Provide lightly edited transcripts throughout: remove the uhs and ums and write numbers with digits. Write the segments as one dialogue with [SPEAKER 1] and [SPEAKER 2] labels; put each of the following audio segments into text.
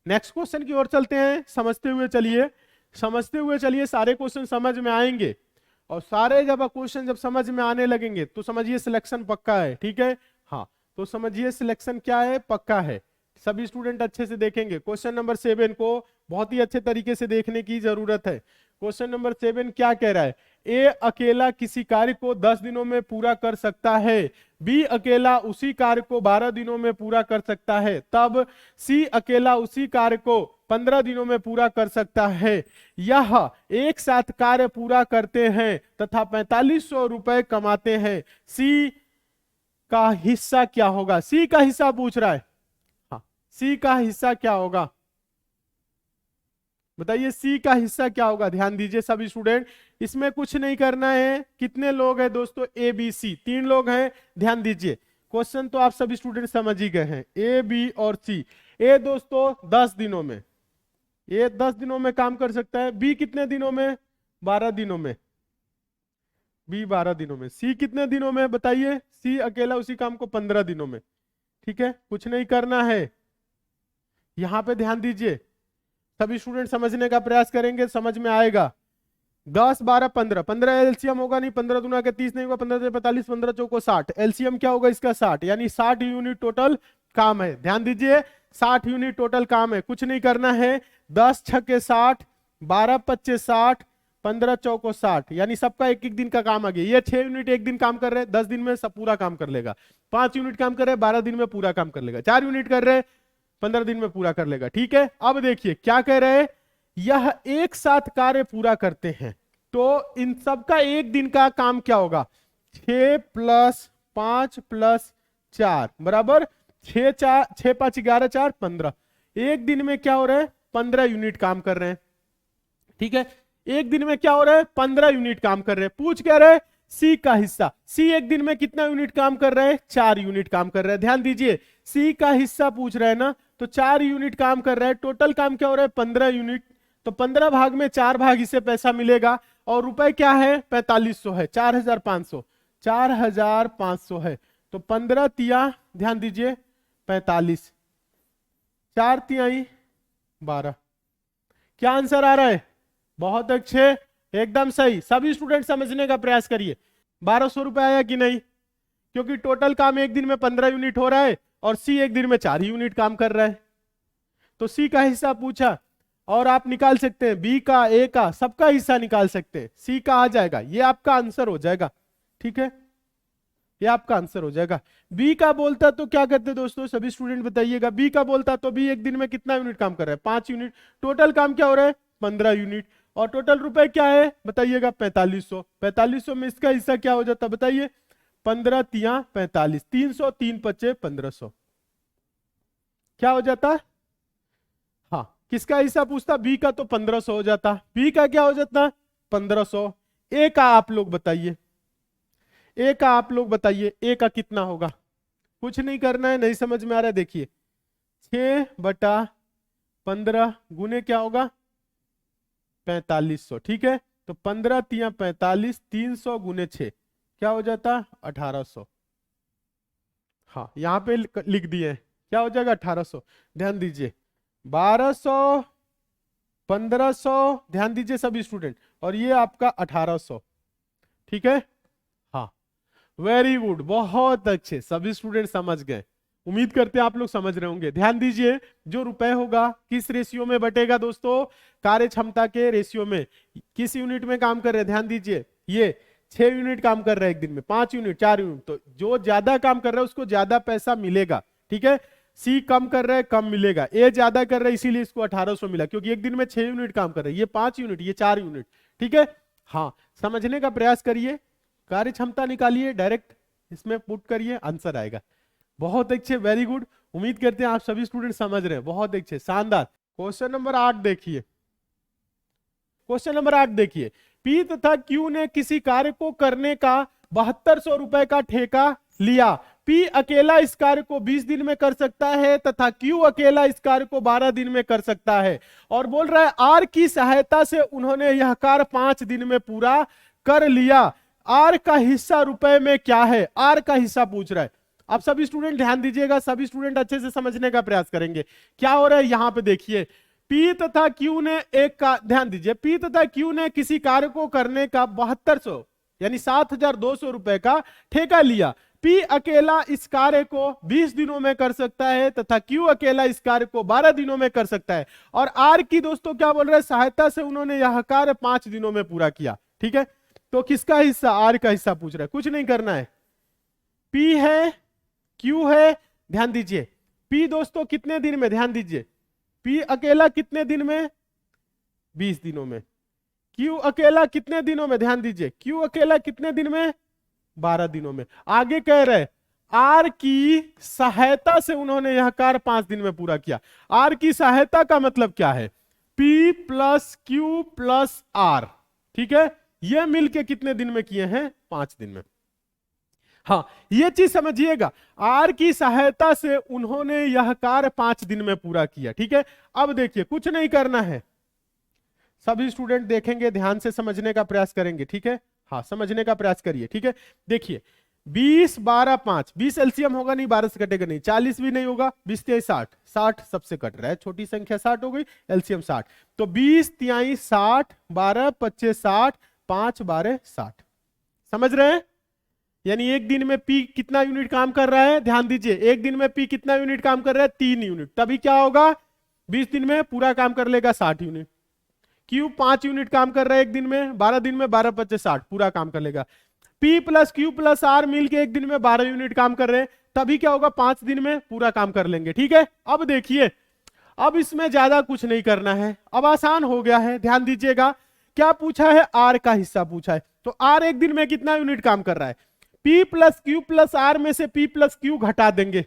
[SPEAKER 1] Next question की ओर चलते हैं, समझते हुए चलिए, सारे क्वेश्चन समझ में आएंगे, और सारे जब क्वेश्चन जब समझ में आने लगेंगे तो समझिए सिलेक्शन पक्का है, ठीक है। हाँ, तो समझिए सिलेक्शन क्या है, पक्का है। सभी स्टूडेंट अच्छे से देखेंगे। क्वेश्चन नंबर 7 को बहुत ही अच्छे तरीके से देखने की जरूरत है। क्वेश्चन नंबर 7 क्या कह रहा है? ए अकेला किसी कार्य को 10 दिनों में पूरा कर सकता है, बी अकेला उसी कार्य को 12 दिनों में पूरा कर सकता है, तब सी अकेला उसी कार्य को 15 दिनों में पूरा कर सकता है। यह एक साथ कार्य पूरा करते हैं तथा 4500 रुपए कमाते हैं। सी का हिस्सा क्या होगा? सी का हिस्सा पूछ रहा है। हाँ, सी का हिस्सा क्या होगा? बताइए सी का हिस्सा क्या होगा? ध्यान दीजिए सभी स्टूडेंट, इसमें कुछ नहीं करना है। कितने लोग हैं दोस्तों? ए बी सी, 3 लोग हैं। ध्यान दीजिए, क्वेश्चन तो आप सभी स्टूडेंट समझ ही गए हैं। ए बी और सी। ए दोस्तों 10 दिनों में, ये 10 दिनों में काम कर सकता है। बी कितने दिनों में? 12 दिनों में। बी 12 दिनों में। सी कितने दिनों में बताइए? सी अकेला उसी काम को 15 दिनों में। ठीक है, कुछ नहीं करना है। यहां पे ध्यान दीजिए, सभी स्टूडेंट समझने का प्रयास करेंगे, समझ में आएगा। 10 12 15, 15 एलसीएम होगा नहीं, 15 दूना के 30 नहीं होगा, 15 से 45, 15 चौको 60। एलसीएम क्या होगा इसका? 60, यानी 60 यूनिट टोटल काम है। ध्यान दीजिए, 60 यूनिट टोटल काम है, कुछ नहीं करना है। 10 छक्के 60, 12 पच्चे 60, 15 चौको 60, यानी सबका एक एक दिन का काम आ गया। ये 6 यूनिट एक दिन काम कर रहे हैं, 10 दिन में सब पूरा काम कर लेगा। 5 यूनिट काम कर रहे हैं, 12 दिन में पूरा काम कर लेगा। 4 यूनिट कर रहे हैं, 15 दिन में पूरा कर लेगा। ठीक है, अब देखिए क्या कह रहे हैं, यह एक साथ कार्य पूरा करते हैं, तो इन सबका एक दिन का काम क्या होगा? 6 + 5 + 4 बराबर 6 4 6 5 11 4 15। एक दिन में क्या हो रहा है? 15 यूनिट काम कर रहे हैं। ठीक है, एक दिन में क्या हो रहा है? 15 यूनिट काम कर रहे हैं। पूछ क्या रहे? सी का हिस्सा। सी एक दिन में कितना यूनिट काम कर रहा है? 4 यूनिट काम कर रहा है। ध्यान दीजिए, सी का हिस्सा पूछ रहा है ना, तो 4 यूनिट काम कर रहा है। टोटल काम क्या हो रहा है? 15 यूनिट। तो 15 भाग में 4 भाग इसे पैसा मिलेगा, और रुपए क्या है? 4500 है। 4500, 4500 है। तो 15 तिया, ध्यान दीजिए 45, 4 तिहाई 12। क्या आंसर आ रहा है? बहुत अच्छे, एकदम सही। सभी स्टूडेंट समझने का प्रयास करिए। 1200 रुपए आया कि नहीं? क्योंकि टोटल काम एक दिन में 15 यूनिट हो रहा है, और सी एक दिन में 4 यूनिट काम कर रहा है। तो सी का हिस्सा पूछा, और आप निकाल सकते हैं बी का, ए का, सबका हिस्सा निकाल सकते हैं। सी का आ जाएगा, ये आपका आंसर हो जाएगा। ठीक है, ये आपका आंसर हो जाएगा। बी का बोलता तो क्या करते दोस्तों? सभी स्टूडेंट बताइएगा। बी का बोलता तो बी एक दिन में कितना यूनिट काम कर रहा है? 5 यूनिट। टोटल काम क्या हो रहा है? 15 यूनिट। और टोटल रुपए क्या है बताइएगा? 4500। 4500 में इसका हिस्सा क्या हो जाता बताइए? 15 तिया 45, 300, 3 पच्चे 1500। क्या हो जाता? हाँ, किसका हिस्सा पूछता? बी का, तो 1500 हो जाता। बी का क्या हो जाता? 1500। ए का आप लोग बताइए, ए का आप लोग बताइए, ए का कितना होगा? कुछ नहीं करना है, नहीं समझ में आ रहा है? देखिए 6/15 गुने क्या होगा? 4500। ठीक है, तो 15 तिया 45, 300 गुने 6 क्या हो जाता? 1800। हाँ, यहां पे लिख दिए, क्या हो जाएगा? 1800। ध्यान दीजिए, 1200, 1500, ध्यान दीजिए सभी स्टूडेंट, और ये आपका 1800। ठीक है, हाँ, वेरी गुड, बहुत अच्छे, सभी स्टूडेंट समझ गए। उम्मीद करते हैं आप लोग समझ रहे होंगे। ध्यान दीजिए, जो रुपए होगा किस रेशियो में बटेगा दोस्तों? कार्य क्षमता के रेशियो में। किस यूनिट में काम कर रहे हैं? ध्यान दीजिए, ये 6 यूनिट काम कर रहा है एक दिन में, 5 यूनिट, 4 यूनिट, तो जो ज्यादा काम कर रहा है उसको ज्यादा पैसा मिलेगा। ठीक है, सी कम कर रहा है, कम मिलेगा। ए ज्यादा कर रहा है, इसीलिए इसको 1800 मिला, क्योंकि एक दिन में 6 यूनिट काम कर रहा है। ये 5 यूनिट, ये 4 यूनिट। ठीक है, हाँ, समझने का प्रयास करिए, कार्य क्षमता निकालिए, डायरेक्ट इसमें पुट करिए, आंसर आएगा। बहुत अच्छे, वेरी गुड। उम्मीद करते हैं आप सभी स्टूडेंट समझ रहे हैं। बहुत अच्छे, शानदार। क्वेश्चन नंबर 8 देखिए, क्वेश्चन नंबर 8 देखिए। पी तथा क्यू ने किसी कार्य को करने का 7200 रुपए का ठेका लिया। पी अकेला इस कार्य को 20 दिन में कर सकता है तथा क्यू अकेला इस कार्य को 12 दिन में कर सकता है, और बोल रहा है आर की सहायता से उन्होंने यह कार्य 5 दिन में पूरा कर लिया। आर का हिस्सा रुपए में क्या है? आर का हिस्सा पूछ रहा है। अब सभी स्टूडेंट ध्यान दीजिएगा, सभी स्टूडेंट अच्छे से समझने का प्रयास करेंगे क्या हो रहा है यहाँ पे। देखिए P तथा Q ने ध्यान दीजिए, P तथा Q ने किसी कार्य को करने का 7200 यानी 7200 रुपए का ठेका लिया। P अकेला इस कार्य को 20 दिनों में कर सकता है तथा Q अकेला इस कार्य को 12 दिनों में कर सकता है। और R की दोस्तों क्या बोल रहे हैं, सहायता से उन्होंने यह कार्य 5 दिनों में पूरा किया। ठीक है, तो किसका हिस्सा, R का हिस्सा पूछ रहा है, कुछ नहीं करना है। P है, Q है, ध्यान दीजिए P दोस्तों कितने दिन में, ध्यान दीजिए P अकेला कितने दिन में, 20 दिनों में। Q अकेला कितने दिनों में, ध्यान दीजिए Q अकेला कितने दिन में, 12 दिनों में। आगे कह रहे R की सहायता से उन्होंने यह कार्य 5 दिन में पूरा किया। R की सहायता का मतलब क्या है, P plus Q plus R। ठीक है, यह मिलके कितने दिन में किए हैं, 5 दिन में। हाँ ये चीज समझिएगा, R की सहायता से उन्होंने यह कार्य 5 दिन में पूरा किया। ठीक है, अब देखिए कुछ नहीं करना है, सभी स्टूडेंट देखेंगे, ध्यान से समझने का प्रयास करेंगे। ठीक है, हाँ समझने का प्रयास करिए। ठीक है, देखिए 20 12 5, 20 एलसीएम होगा नहीं, 12 से कटेगा नहीं, 40 भी नहीं होगा, 20 तिहाई 60, 60 सबसे कट रहा है, छोटी संख्या 60 हो गई, एलसीएम 60, तो 20 तिहाई 60, 12 25 60, 5 12 60। समझ रहे हैं, यानी एक दिन में P कितना यूनिट काम कर रहा है, ध्यान दीजिए एक दिन में P कितना यूनिट काम कर रहा है, 3 यूनिट। तभी क्या होगा, 20 दिन में पूरा काम कर लेगा 60 यूनिट। Q 5 यूनिट काम कर रहा है एक दिन में, 12 दिन में 12 25 60 पूरा काम कर लेगा। P plus Q plus R मिल के एक दिन में 12 यूनिट काम कर रहे हैं, तभी क्या होगा, 5 दिन में पूरा काम कर लेंगे। ठीक है, अब देखिए अब इसमें ज्यादा कुछ नहीं करना है, अब आसान हो गया है। ध्यान दीजिएगा क्या पूछा है, R का हिस्सा पूछा है, तो R एक दिन में कितना यूनिट काम कर रहा है, P plus Q plus R में से P प्लस Q घटा देंगे,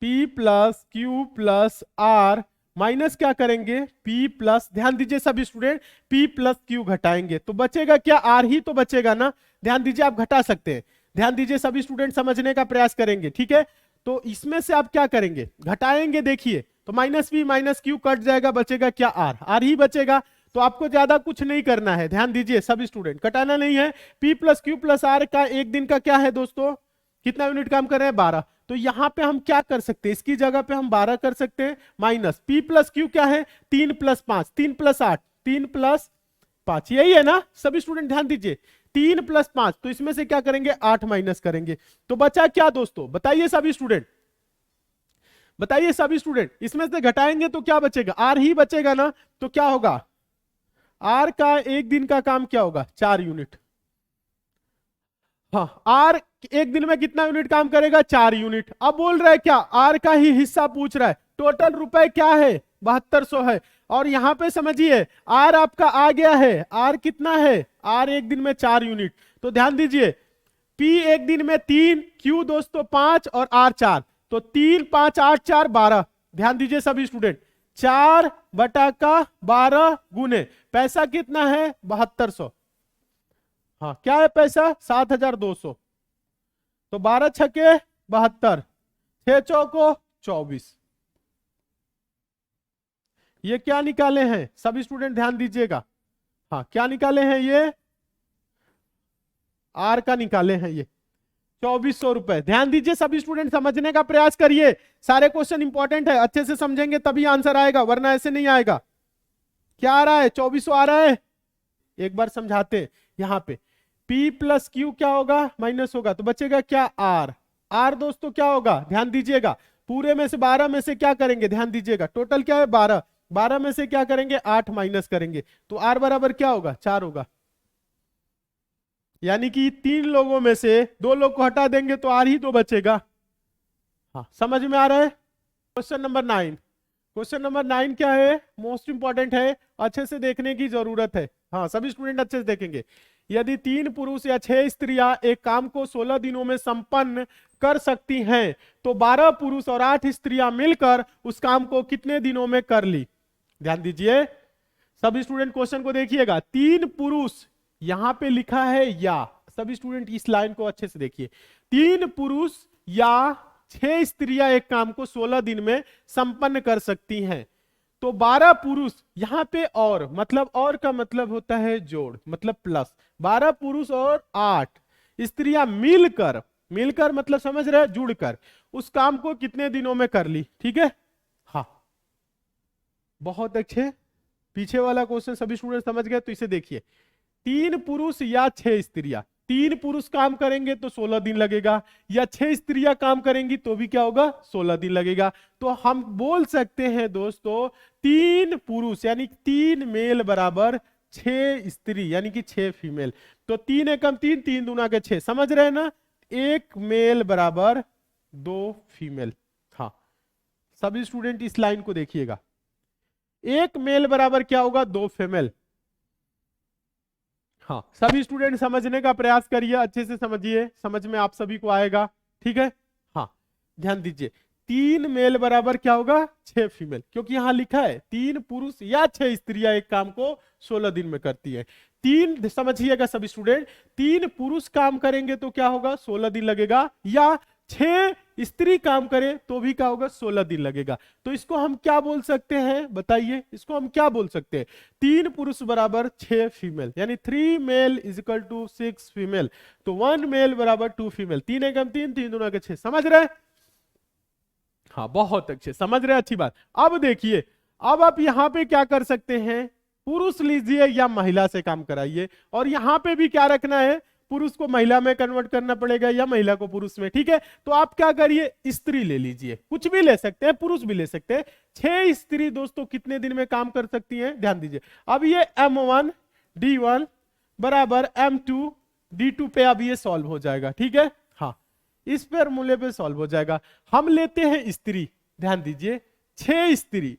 [SPEAKER 1] P plus Q plus R minus क्या करेंगे, P प्लस, ध्यान दीजिए सभी स्टूडेंट P प्लस Q घटाएंगे तो बचेगा क्या, R ही तो बचेगा ना। ध्यान दीजिए आप घटा सकते हैं, ध्यान दीजिए सभी स्टूडेंट समझने का प्रयास करेंगे। ठीक है, तो इसमें से आप क्या करेंगे, घटाएंगे, देखिए तो minus P minus Q cut जाएगा, बचेगा क्या, R, R ही बचेगा। तो आपको ज्यादा कुछ नहीं करना है, ध्यान दीजिए सभी स्टूडेंट, कटाना नहीं है। P plus Q plus R का एक दिन का क्या है दोस्तों, कितना यूनिट काम कर रहे हैं, 12। तो यहां पे हम क्या कर सकते हैं, इसकी जगह पे हम 12 कर सकते हैं, माइनस P प्लस Q क्या है, 3 प्लस 5, 3 प्लस 8, 3 प्लस 5, यही है ना सभी स्टूडेंट, ध्यान दीजिए 3 प्लस 5, तो इसमें से क्या करेंगे, 8 माइनस करेंगे, तो बचा क्या दोस्तों, बताइए सभी स्टूडेंट, बताइए सभी स्टूडेंट, इसमें से घटाएंगे तो क्या बचेगा, R ही बचेगा ना। तो क्या होगा, R का एक दिन का काम क्या होगा, 4 यूनिट। हाँ R एक दिन में कितना यूनिट काम करेगा, 4 यूनिट। अब बोल रहा है क्या, R का ही हिस्सा पूछ रहा है, टोटल रुपए क्या है, 7200 है। और यहां पे समझिए R आपका आ गया है, R कितना है, R एक दिन में 4 यूनिट। तो ध्यान दीजिए P एक दिन में 3, Q दोस्तों 5 और R 4, तो 3 5 8 4 12। ध्यान दीजिए सभी स्टूडेंट, 4 बटा का 12 गुने पैसा कितना है, 7200। हाँ क्या है पैसा, 7200, तो 12 छके 72, 6 चौको 24। ये क्या निकाले हैं सभी स्टूडेंट, ध्यान दीजिएगा, हाँ क्या निकाले हैं, ये R का निकाले हैं, ये 2400 रुपए। ध्यान दीजिए सभी स्टूडेंट, समझने का प्रयास करिए, सारे क्वेश्चन इंपॉर्टेंट है, अच्छे से समझेंगे तभी आंसर आएगा, वरना ऐसे नहीं आएगा। क्या आ रहा है, 2400 आ रहा है, एक बार समझाते हैं। यहां पे P प्लस Q क्या होगा, माइनस होगा, तो बचेगा क्या, R। R दोस्तों क्या होगा, ध्यान दीजिएगा, पूरे में से 12 में से क्या करेंगे, ध्यान दीजिएगा टोटल क्या है 12, 12 में से क्या करेंगे, 8 माइनस करेंगे, तो R बराबर क्या होगा, 4 होगा। यानी कि 3 लोगों में से 2 लोग को हटा देंगे तो R ही तो बचेगा। हाँ समझ में आ रहा है। क्वेश्चन नंबर 9, क्वेश्चन नंबर 9 क्या है, मोस्ट इंपॉर्टेंट है, अच्छे से देखने की जरूरत है। हाँ सभी स्टूडेंट अच्छे से देखेंगे। यदि 3 पुरुष या 6 स्त्रियां एक काम को 16 दिनों में संपन्न कर सकती हैं, तो 12 पुरुष और 8 स्त्रियां मिलकर उस काम को कितने दिनों में कर ली। ध्यान दीजिए सभी स्टूडेंट, क्वेश्चन को देखिएगा, 3 पुरुष यहां पे लिखा है या, सभी स्टूडेंट इस लाइन को अच्छे से देखिए, 3 पुरुष या 6 स्त्रियां एक काम को 16 दिन में संपन्न कर सकती हैं, तो 12 पुरुष यहां पे और, मतलब और का मतलब होता है जोड़, मतलब प्लस, 12 पुरुष और 8 स्त्रियां मिलकर मिलकर मतलब समझ रहे हैं, जुड़कर उस काम को कितने दिनों में कर ली, ठीक है। हाँ बहुत अच्छे, पीछे वाला क्वेश्चन सभी स्टूडेंट समझ गए, तो इसे देखिए, 3 पुरुष या 6 स्त्रियां, 3 पुरुष काम करेंगे तो 16 दिन लगेगा, या 6 स्त्रियां काम करेंगी तो भी क्या होगा, 16 दिन लगेगा। तो हम बोल सकते हैं दोस्तों 3 पुरुष यानी 3 मेल बराबर 6 स्त्री यानी कि 6 फीमेल। तो 3 एकम 3, 3 दूना के 6, समझ रहे हैं ना, 1 मेल बराबर 2 फीमेल। हाँ सभी स्टूडेंट इस लाइन को देखिएगा, 1 मेल बराबर क्या होगा, 2 फीमेल। हाँ सभी स्टूडेंट समझने का प्रयास करिए, अच्छे से समझिए, समझ में आप सभी को आएगा, ठीक है। हाँ ध्यान दीजिए, 3 मेल बराबर क्या होगा, 6 फीमेल, क्योंकि यहां लिखा है 3 पुरुष या 6 स्त्रियां एक काम को 16 दिन में करती है। 3 समझिएगा सभी स्टूडेंट, 3 पुरुष काम करेंगे तो क्या होगा, 16 दिन लगेगा, या 6 स्त्री काम करे तो भी क्या होगा, 16 दिन लगेगा। तो इसको हम क्या बोल सकते हैं, बताइए, इसको हम क्या बोल सकते हैं, 3 पुरुष बराबर 6 फीमेल, यानी 3 male is equal to 6 female. तो 1 मेल बराबर 2 फीमेल, 3 एकम 3, 3 दूना के 6, समझ रहे हैं। हाँ बहुत अच्छे, समझ रहे हैं, अच्छी बात। अब देखिए, अब आप यहां पे क्या कर सकते हैं, पुरुष लीजिए या महिला से काम कराइए, और यहां पे भी क्या रखना है, पुरुष को महिला में कन्वर्ट करना पड़ेगा या महिला को पुरुष में, ठीक है। तो आप क्या करिए, स्त्री ले लीजिए, कुछ भी ले सकते हैं, पुरुष भी ले सकते हैं। 6 स्त्री दोस्तों कितने दिन में काम कर सकती हैं, ध्यान दीजिए। अब ये M1 D1 बराबर M2 D2 पे अब ये सॉल्व हो जाएगा, ठीक है। हाँ इस फॉर्मूले पे सॉल्व हो जाएगा। हम लेते हैं स्त्री, ध्यान दीजिए, 6 स्त्री,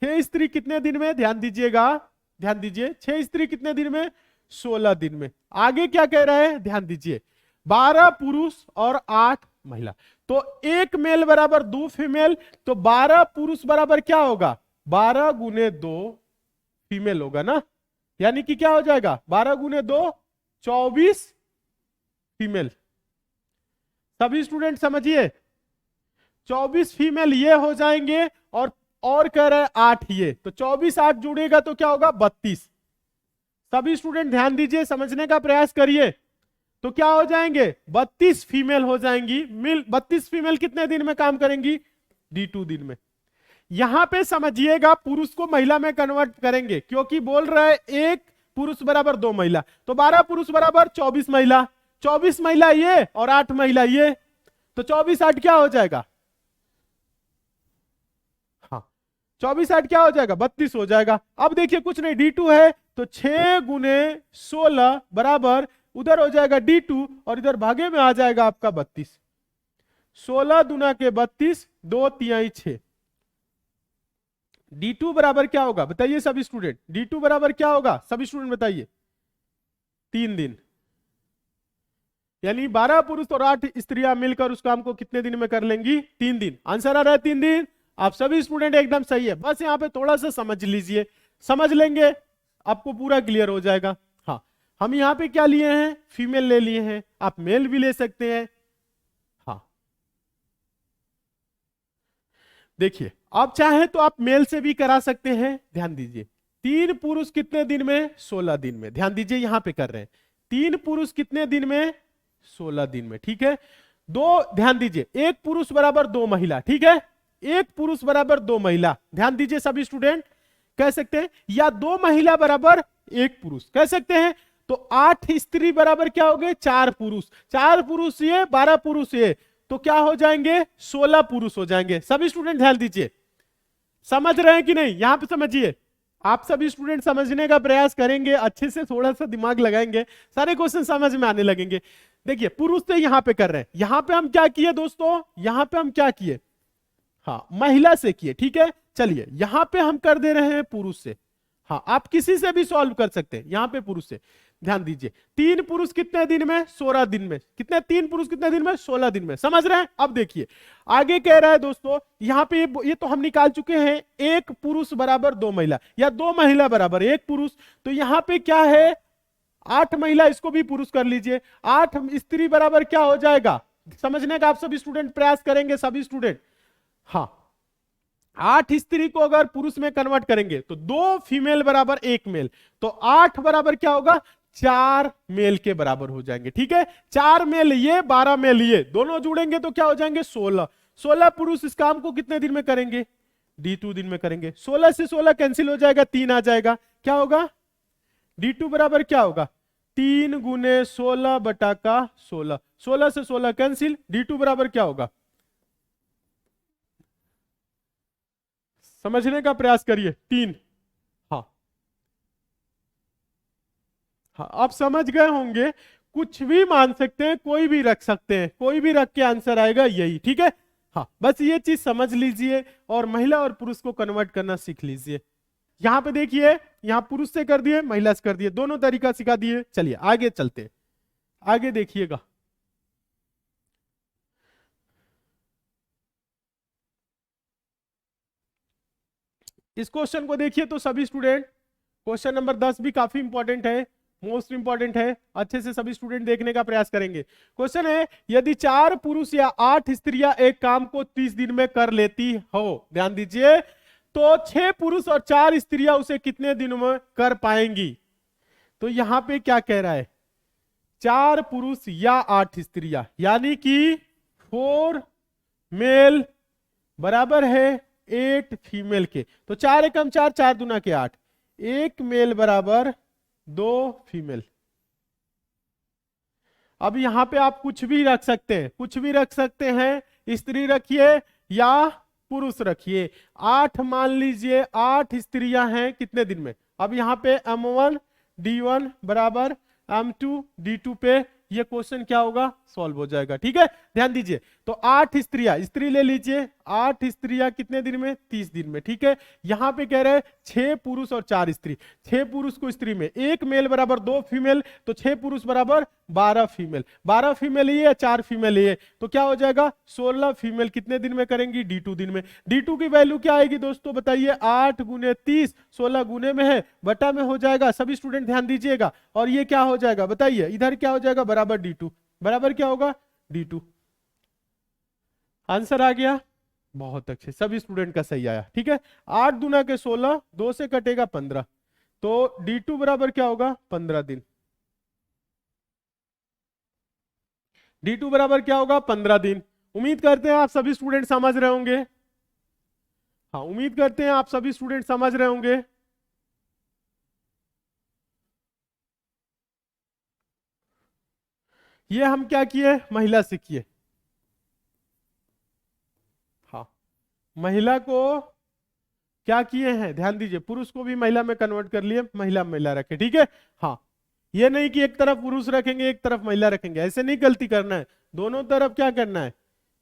[SPEAKER 1] 6 स्त्री कितने दिन में, ध्यान दीजिएगा, ध्यान दीजिए, 6 स्त्री कितने दिन में, 16 दिन में। आगे क्या कह रहा है, ध्यान दीजिए, 12 पुरुष और 8 महिला, तो 1 मेल बराबर 2 फीमेल, तो 12 पुरुष बराबर क्या होगा, 12 गुने 2 फीमेल होगा ना, यानी कि क्या हो जाएगा, 12 गुने 2 24 फीमेल। सभी स्टूडेंट समझिए, 24 फीमेल ये हो जाएंगे, और कह रहे हैं 8 ये, तो 24 8 जुड़ेगा तो क्या होगा, 32। सभी स्टूडेंट ध्यान दीजिए, समझने का प्रयास करिए, तो क्या हो जाएंगे, 32 फीमेल हो जाएंगी। 32 फीमेल कितने दिन में काम करेंगी, D2 दिन में। यहां पे समझिएगा, पुरुष को महिला में कन्वर्ट करेंगे, क्योंकि बोल रहा है 1 पुरुष बराबर 2 महिला, तो 12 पुरुष बराबर 24 महिला, 24 महिला ये और 8 महिला ये, तो 24 8 क्या हो जाएगा, हाँ 24 8 क्या हो जाएगा, 32 हो जाएगा। अब देखिए कुछ नहीं, D2 है, तो 6 गुने 16 बराबर, उधर हो जाएगा D2 और इधर भागे में आ जाएगा आपका 32, 16 दूना के 32, 2 तिहाई 6। D2 बराबर क्या होगा, बताइए सभी स्टूडेंट, D2 बराबर क्या होगा, सभी स्टूडेंट बताइए, 3 दिन, यानी 12 पुरुष और 8 स्त्रियां मिलकर उस काम को कितने दिन में कर लेंगी, 3 दिन। आंसर आ रहा है 3 दिन। आप सभी स्टूडेंट एकदम सही है, बस यहां पे थोड़ा सा समझ लीजिए, समझ लेंगे आपको पूरा क्लियर हो जाएगा। हाँ हम यहां पे क्या लिए हैं, फीमेल ले लिए हैं, आप मेल भी ले सकते हैं। हाँ देखिए, आप चाहे तो आप मेल से भी करा सकते हैं, ध्यान दीजिए। 3 पुरुष कितने दिन में, 16 दिन में, ध्यान दीजिए यहां पे कर रहे हैं, 3 पुरुष कितने दिन में, 16 दिन में, ठीक है। 2 ध्यान दीजिए, 1 पुरुष बराबर 2 महिला, ठीक है, 1 पुरुष बराबर 2 महिला, ध्यान दीजिए सभी स्टूडेंट, कह सकते हैं, या 2 महिला बराबर 1 पुरुष कह सकते हैं। तो 8 स्त्री बराबर क्या हो गए, 4 पुरुष, 4 पुरुष ये, 12 पुरुष ये, तो क्या हो जाएंगे, 16 पुरुष हो जाएंगे। सभी स्टूडेंट ध्यान दीजिए, समझ रहे हैं कि नहीं, यहां पे समझिए, आप सभी स्टूडेंट समझने का प्रयास करेंगे, अच्छे से थोड़ा सा दिमाग लगाएंगे, सारे क्वेश्चन समझ में आने लगेंगे। देखिए पुरुष तो यहां पे कर रहे हैं, यहां पे हम क्या किए दोस्तों, यहां पे हम क्या किए, हाँ महिला से किए, ठीक है। चलिए यहां पे हम कर दे रहे हैं पुरुष से, हाँ आप किसी से भी सॉल्व कर सकते हैं, यहां पे पुरुष से। ध्यान दीजिए, 3 पुरुष कितने दिन में, 16 दिन में, कितने, 3 पुरुष कितने दिन में, 16 दिन में, समझ रहे हैं। अब देखिए आगे कह रहा है दोस्तों, यहां पे ये तो हम निकाल चुके हैं, 1 पुरुष बराबर 2 महिला, या 2 महिला बराबर 1 पुरुष, तो यहां पे क्या है, 8 महिला, इसको भी पुरुष कर लीजिए, 8 स्त्री बराबर क्या हो जाएगा, समझने का आप सभी स्टूडेंट प्रयास करेंगे, सभी स्टूडेंट। हाँ 8 स्त्री को अगर पुरुष में कन्वर्ट करेंगे तो 2 फीमेल बराबर 1 मेल, तो 8 बराबर क्या होगा, 4 मेल के बराबर हो जाएंगे। ठीक है, 4 मेल ये, 12 मेल ये, दोनों जुड़ेंगे तो क्या हो जाएंगे 16। 16 पुरुष इस काम को कितने दिन में करेंगे, D2 दिन में करेंगे। 16 से 16 कैंसिल हो जाएगा, 3 आ जाएगा, क्या होगा D2 बराबर क्या होगा 3 गुने 16 बटा का 16। 16 से 16 कैंसिल, D2 बराबर क्या होगा, समझने का प्रयास करिए, 3। हाँ हाँ, आप समझ गए होंगे, कुछ भी मान सकते हैं, कोई भी रख सकते हैं, कोई भी रख के आंसर आएगा यही। ठीक है, हाँ बस ये चीज समझ लीजिए और महिला और पुरुष को कन्वर्ट करना सीख लीजिए। यहां पे देखिए, यहां पुरुष से कर दिए, महिला से कर दिए, दोनों तरीका सिखा दिए। चलिए आगे चलते, आगे देखिएगा। इस क्वेश्चन को देखिए तो सभी स्टूडेंट, क्वेश्चन नंबर 10 भी काफी इंपॉर्टेंट है, मोस्ट इंपॉर्टेंट है, अच्छे से सभी स्टूडेंट देखने का प्रयास करेंगे। क्वेश्चन है, यदि 4 पुरुष या 8 स्त्रियां एक काम को 30 दिन में कर लेती हो, ध्यान दीजिए, तो 6 पुरुष और 4 स्त्रियां उसे कितने दिनों में कर पाएंगी। तो यहां पे क्या कह रहा है, 4 पुरुष या 8 स्त्रियां, यानी कि 4 मेल बराबर है 8 फीमेल के। तो 4 एकम 4, 4 दूना के 8, 1 मेल बराबर 2 फीमेल। अब यहां पे आप कुछ भी रख सकते हैं, कुछ भी रख सकते हैं, स्त्री रखिए या पुरुष रखिए। 8 मान लीजिए, 8 स्त्रियां हैं कितने दिन में। अब यहां पे M1 D1 बराबर M2 D2 पे ये क्वेश्चन क्या होगा, सॉल्व हो जाएगा। ठीक है, ध्यान दीजिए, तो 8 स्त्रियां, स्त्री ले लीजिए, 8 स्त्रियां कितने दिन में, 30 दिन में। ठीक है, यहां पे कह रहे हैं 6 पुरुष और 4 स्त्री, 6 पुरुष को स्त्री में, 1 मेल बराबर 2 फीमेल, तो 6 पुरुष बराबर 12 फीमेल, 12 फीमेल ये, 4 फीमेल ये, तो क्या हो जाएगा 16 फीमेल कितने दिन में करेंगी, D2 दिन में। D2 की वैल्यू क्या आएगी दोस्तों बताइए, 8 गुने 30, 16 गुने में है, बटा में हो जाएगा, सभी स्टूडेंट ध्यान दीजिएगा, और ये क्या हो जाएगा बताइए, इधर क्या हो जाएगा, बराबर D2, बराबर क्या होगा D2। आंसर आ गया, बहुत अच्छे, सभी स्टूडेंट का सही आया। ठीक है, 8 दूना के 16, 2 से कटेगा 15, तो D2 बराबर क्या होगा 15 दिन। D2 बराबर क्या होगा 15 दिन। उम्मीद करते हैं आप सभी स्टूडेंट समझ रहे होंगे, हाँ उम्मीद करते हैं आप सभी स्टूडेंट समझ रहे होंगे। ये हम क्या किए, महिला से किए, हाँ महिला को क्या किए हैं, ध्यान दीजिए, पुरुष को भी महिला में कन्वर्ट कर लिए, महिला महिला रखे। ठीक है, हाँ ये नहीं कि एक तरफ पुरुष रखेंगे एक तरफ महिला रखेंगे, ऐसे नहीं गलती करना है, दोनों तरफ क्या करना है,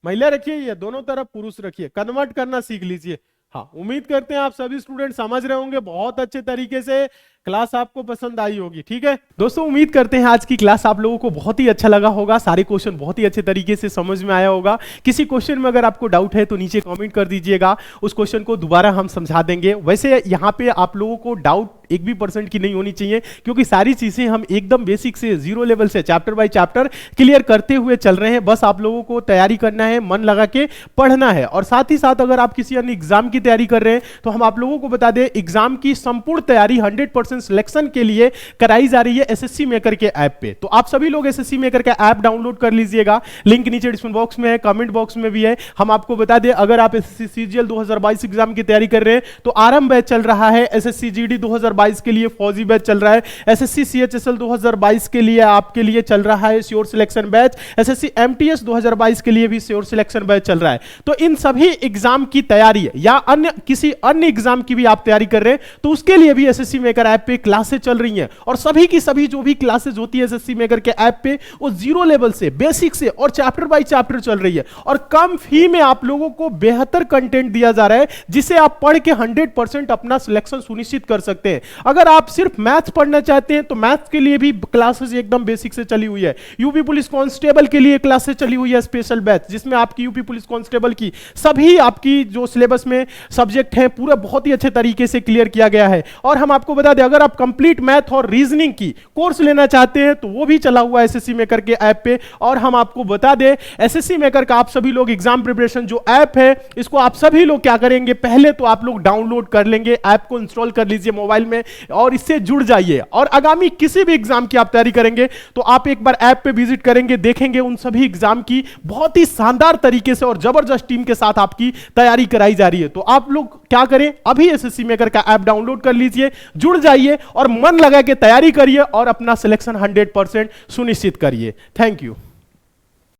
[SPEAKER 1] महिला रखिए या दोनों तरफ पुरुष रखिए, कन्वर्ट करना सीख लीजिए। हाँ उम्मीद करते हैं आप सभी स्टूडेंट समझ रहे होंगे बहुत अच्छे तरीके से, क्लास आपको पसंद आई होगी। ठीक है दोस्तों, उम्मीद करते हैं आज की क्लास आप लोगों को बहुत ही अच्छा लगा होगा, सारे क्वेश्चन बहुत ही अच्छे तरीके से समझ में आया होगा। किसी क्वेश्चन में अगर आपको डाउट है तो नीचे कमेंट कर दीजिएगा, उस क्वेश्चन को दोबारा हम समझा देंगे। वैसे यहाँ पे आप लोगों को डाउट 1% की नहीं होनी चाहिए, क्योंकि सारी चीजें हम एकदम बेसिक से 0 लेवल से चैप्टर बाय चैप्टर क्लियर करते हुए चल रहे हैं। बस आप लोगों को तैयारी करना है, मन लगा के पढ़ना है, और साथ ही साथ अगर आप किसी अन्य एग्जाम की तैयारी कर रहे हैं तो हम आप लोगों को बता दें, एग्जाम की संपूर्ण तैयारी 100% सिलेक्शन के लिए कराई जा रही है एसएससी मेकर के ऐप पे। तो आप सभी लोग एसएससी मेकर का ऐप डाउनलोड कर लीजिएगा, लिंक नीचे डिस्क्रिप्शन बॉक्स में है, कमेंट बॉक्स में भी है। हम आपको बता दें, अगर आप एसएससी सीजीएल 2022 एग्जाम की तैयारी कर रहे हैं तो आरंभ बैच चल रहा है, एसएससी जीडी 2022 के लिए फौजी बैच चल रहा है, एसएससी सीएचएसएल 2022 के लिए आपके लिए चल रहा है sure selection batch, SSC MTS 2022 के लिए भी श्योर सिलेक्शन बैच चल रहा है। तो इन सभी एग्जाम की तैयारी या अन्य किसी अन्य एग्जाम की भी आप तैयारी कर रहे हैं तो उसके लिए भी एसएससी मेकर ऐप पे क्लासेस चल रही हैं, और सभी की सभी जो भी क्लासेस होती है एसएससी मेकर के ऐप पे वो 0 लेवल से, बेसिक से और चैप्टर बाय चैप्टर चल रही है, और कम फी में आप लोगों को बेहतर कंटेंट दिया जा रहा है जिसे आप पढ़ के 100% अपना सिलेक्शन सुनिश्चित कर सकते हैं। अगर आप सिर्फ मैथ्स पढ़ना चाहते हैं तो मैथ्स के लिए भी क्लासेस एकदम बेसिक से चली हुई है, यूपी पुलिस कांस्टेबल के लिए क्लासेस चली हुई है स्पेशल बैच, जिसमें आपकी यूपी पुलिस कांस्टेबल की सभी आपकी जो सिलेबस में सब्जेक्ट हैं पूरा बहुत ही अच्छे तरीके से क्लियर किया गया है। और हम आपको बता दें, अगर आप कंप्लीट मैथ और रीजनिंग की कोर्स लेना चाहते हैं तो वो भी चला हुआ है एसएससी मेकर के ऐप पे। और हम आपको बता दें, एसएससी मेकर का आप सभी लोग एग्जाम प्रिपरेशन जो ऐप है, इसको आप सभी लोग क्या करेंगे, पहले तो आप लोग डाउनलोड कर लेंगे, ऐप को इंस्टॉल कर लीजिए मोबाइल में और इससे जुड़ जाइए। और आगामी किसी भी एग्जाम की आप तैयारी करेंगे तो आप एक बार ऐप पे विजिट करेंगे, देखेंगे उन सभी एग्जाम की बहुत ही शानदार तरीके से और जबरदस्त टीम के साथ आपकी तैयारी कराई जा रही है। तो आप लोग क्या करें, अभी एसएससी मेकर का ऐप डाउनलोड कर लीजिए, जुड़ जाइए और मन लगा के तैयारी करिए और अपना सिलेक्शन 100% सुनिश्चित करिए। Thank you.